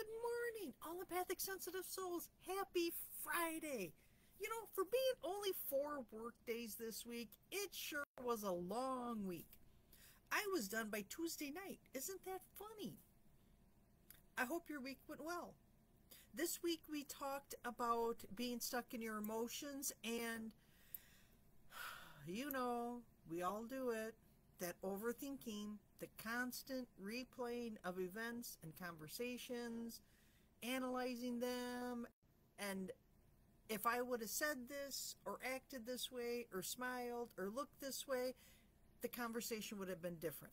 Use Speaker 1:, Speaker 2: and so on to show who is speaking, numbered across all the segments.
Speaker 1: Good morning, allopathic sensitive souls. Happy Friday. You know, for being only 4 work days this week, it sure was a long week. I was done by Tuesday night. Isn't that funny? I hope your week went well. This week we talked about being stuck in your emotions, and you know, we all do it. That overthinking, the constant replaying of events and conversations, analyzing them, and if I would have said this or acted this way or smiled or looked this way, the conversation would have been different.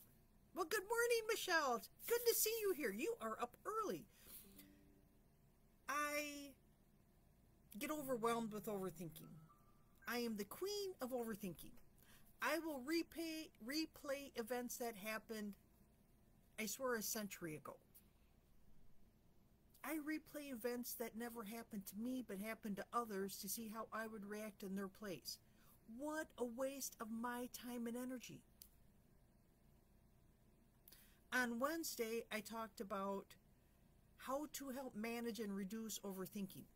Speaker 1: Well, good morning, Michelle. It's good to see you here. You are up early. I get overwhelmed with overthinking. I am the queen of overthinking. I will replay events that happened, I swear, a century ago. I replay events that never happened to me but happened to others to see how I would react in their place. What a waste of my time and energy. On Wednesday, I talked about how to help manage and reduce overthinking.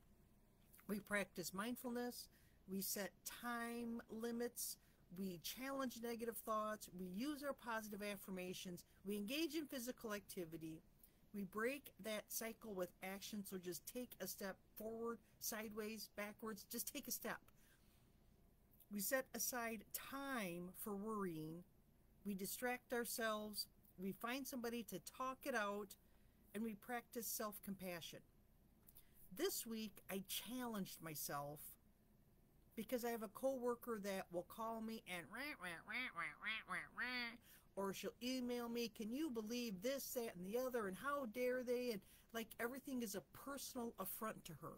Speaker 1: We practice mindfulness, we set time limits, we challenge negative thoughts, we use our positive affirmations, we engage in physical activity, we break that cycle with action, so just take a step forward, sideways, backwards, just take a step. We set aside time for worrying, we distract ourselves, we find somebody to talk it out, and we practice self-compassion. This week, I challenged myself because I have a coworker that will call me and or she'll email me, can you believe this, that, and the other, and how dare they, and like everything is a personal affront to her.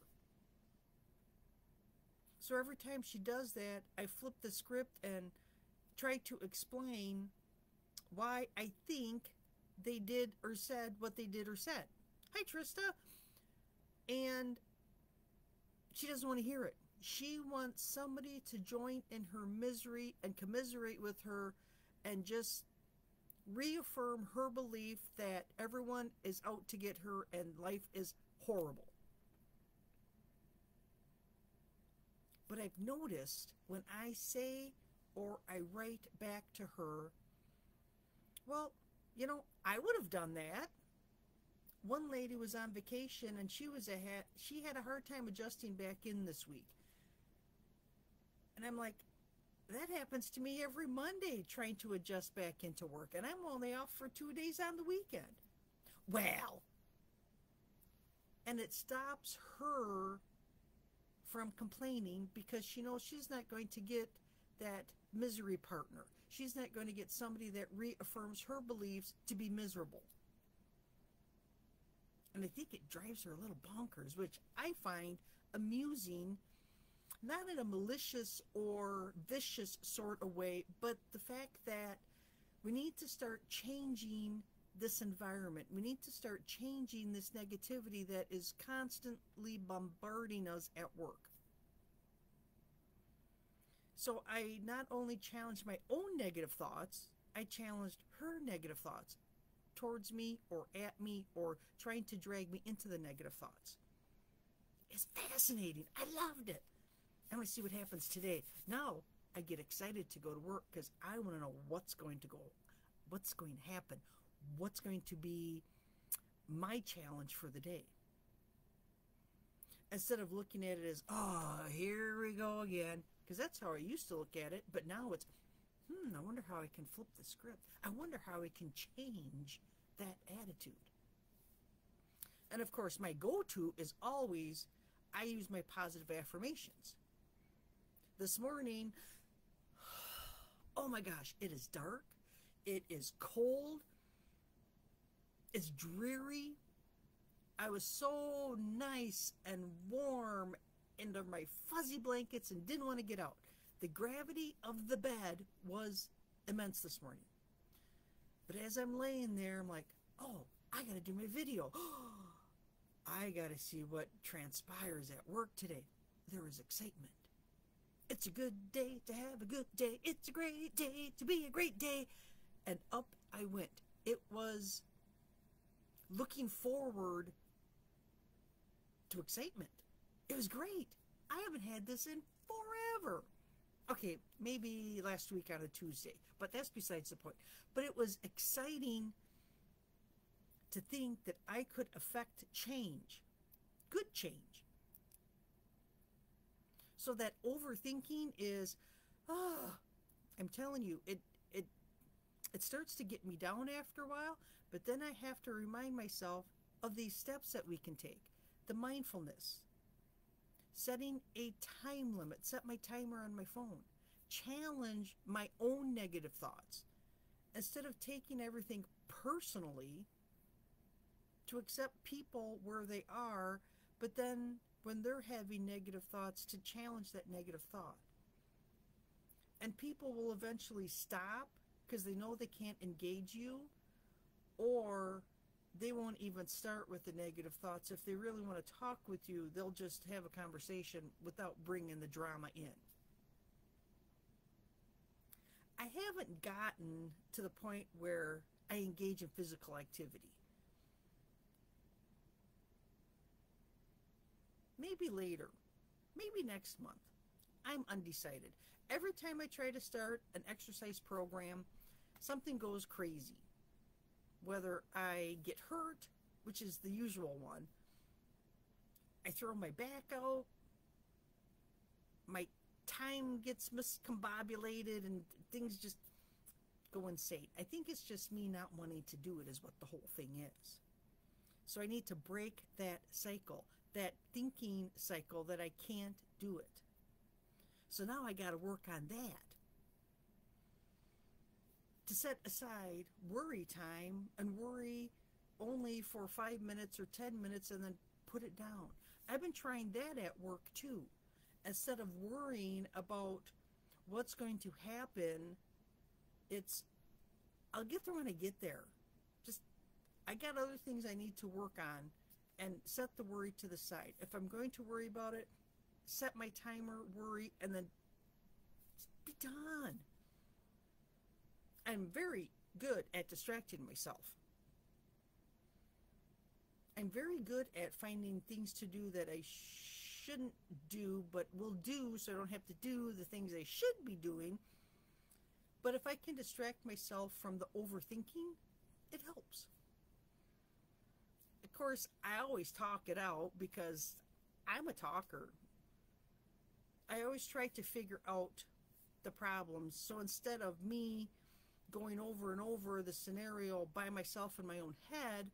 Speaker 1: So every time she does that, I flip the script and try to explain why I think they did or said what they did or said. Hi, Trista. And she doesn't want to hear it. She wants somebody to join in her misery and commiserate with her and just reaffirm her belief that everyone is out to get her and life is horrible. But I've noticed when I say or I write back to her, well, you know, I would have done that. One lady was on vacation and she had a hard time adjusting back in this week. And I'm like, that happens to me every Monday trying to adjust back into work. And I'm only off for 2 days on the weekend. Well, and it stops her from complaining because she knows she's not going to get that misery partner. She's not going to get somebody that reaffirms her beliefs to be miserable. And I think it drives her a little bonkers, which I find amusing, not in a malicious or vicious sort of way, but the fact that we need to start changing this environment. We need to start changing this negativity that is constantly bombarding us at work. So I not only challenged my own negative thoughts, I challenged her negative thoughts towards me or at me or trying to drag me into the negative thoughts. It's fascinating. I loved it. I want to see what happens today. Now I get excited to go to work because I want to know what's going to happen, what's going to be my challenge for the day. Instead of looking at it as, oh, here we go again, because that's how I used to look at it, but now it's, I wonder how I can flip the script. I wonder how I can change that attitude. And of course, my go-to is always, I use my positive affirmations. This morning, oh my gosh, it is dark, it is cold, it's dreary. I was so nice and warm into my fuzzy blankets and didn't want to get out. The gravity of the bed was immense this morning. But as I'm laying there, I'm like, oh, I got to do my video. I got to see what transpires at work today. There is excitement. It's a good day to have a good day. It's a great day to be a great day. And up I went. It was looking forward to excitement. It was great. I haven't had this in forever. Okay, maybe last week on a Tuesday, but that's besides the point. But it was exciting to think that I could affect change, good change. So that overthinking is, I'm telling you, it starts to get me down after a while, but then I have to remind myself of these steps that we can take. The mindfulness, setting a time limit, set my timer on my phone, challenge my own negative thoughts. Instead of taking everything personally, to accept people where they are, but then when they're having negative thoughts, to challenge that negative thought. And people will eventually stop because they know they can't engage you, or they won't even start with the negative thoughts. If they really want to talk with you, they'll just have a conversation without bringing the drama in. I haven't gotten to the point where I engage in physical activity. Maybe later, maybe next month. I'm undecided. Every time I try to start an exercise program, something goes crazy. Whether I get hurt, which is the usual one, I throw my back out, my time gets miscombobulated, and things just go insane. I think it's just me not wanting to do it is what the whole thing is. So I need to break that cycle, that thinking cycle that I can't do it. So now I got to work on that. To set aside worry time and worry only for 5 minutes or 10 minutes and then put it down. I've been trying that at work too. Instead of worrying about what's going to happen, I'll get there when I get there. I got other things I need to work on, and set the worry to the side. If I'm going to worry about it, set my timer, worry, and then be done. I'm very good at distracting myself. I'm very good at finding things to do that I shouldn't do, but will do, so I don't have to do the things I should be doing. But if I can distract myself from the overthinking, it helps. Of course, I always talk it out because I'm a talker. I always try to figure out the problems. So instead of me going over and over the scenario by myself in my own head,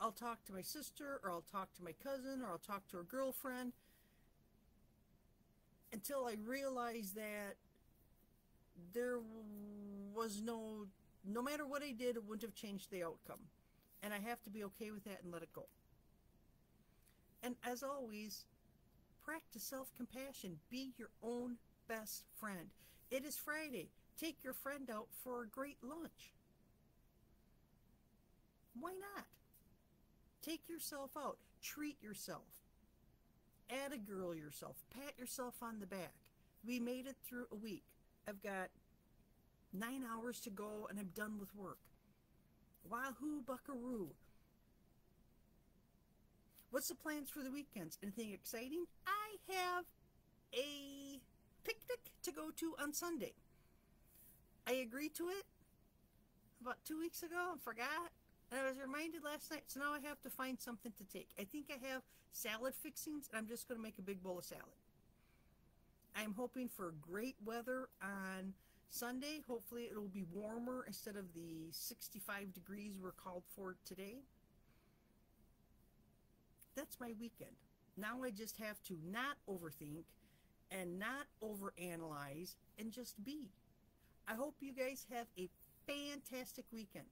Speaker 1: I'll talk to my sister, or I'll talk to my cousin, or I'll talk to her girlfriend, until I realize that there was no matter what I did, it wouldn't have changed the outcome. And I have to be okay with that and let it go. And as always, practice self-compassion. Be your own best friend. It is Friday. Take your friend out for a great lunch. Why not? Take yourself out. Treat yourself. Add a girl yourself. Pat yourself on the back. We made it through a week. I've got 9 hours to go and I'm done with work. Wahoo buckaroo. What's the plans for the weekends? Anything exciting? I have a picnic to go to on Sunday. I agreed to it about 2 weeks ago and forgot. And I was reminded last night, so now I have to find something to take. I think I have salad fixings, and I'm just going to make a big bowl of salad. I'm hoping for great weather on Sunday. Hopefully it'll be warmer instead of the 65 degrees we're called for today. That's my weekend. Now I just have to not overthink and not overanalyze and just be. I hope you guys have a fantastic weekend.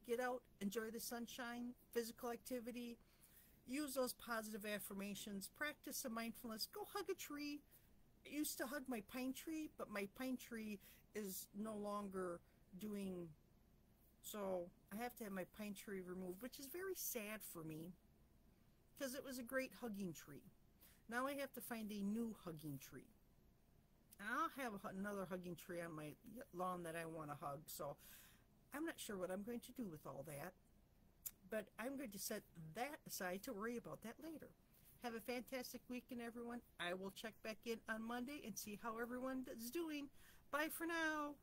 Speaker 1: Get out, enjoy the sunshine, physical activity, use those positive affirmations, practice some mindfulness, go hug a tree. I used to hug my pine tree, but my pine tree is no longer doing so. I have to have my pine tree removed, which is very sad for me because it was a great hugging tree. Now I have to find a new hugging tree. And I'll have another hugging tree on my lawn that I want to hug, so I'm not sure what I'm going to do with all that, but I'm going to set that aside to worry about that later. Have a fantastic weekend, everyone. I will check back in on Monday and see how everyone is doing. Bye for now.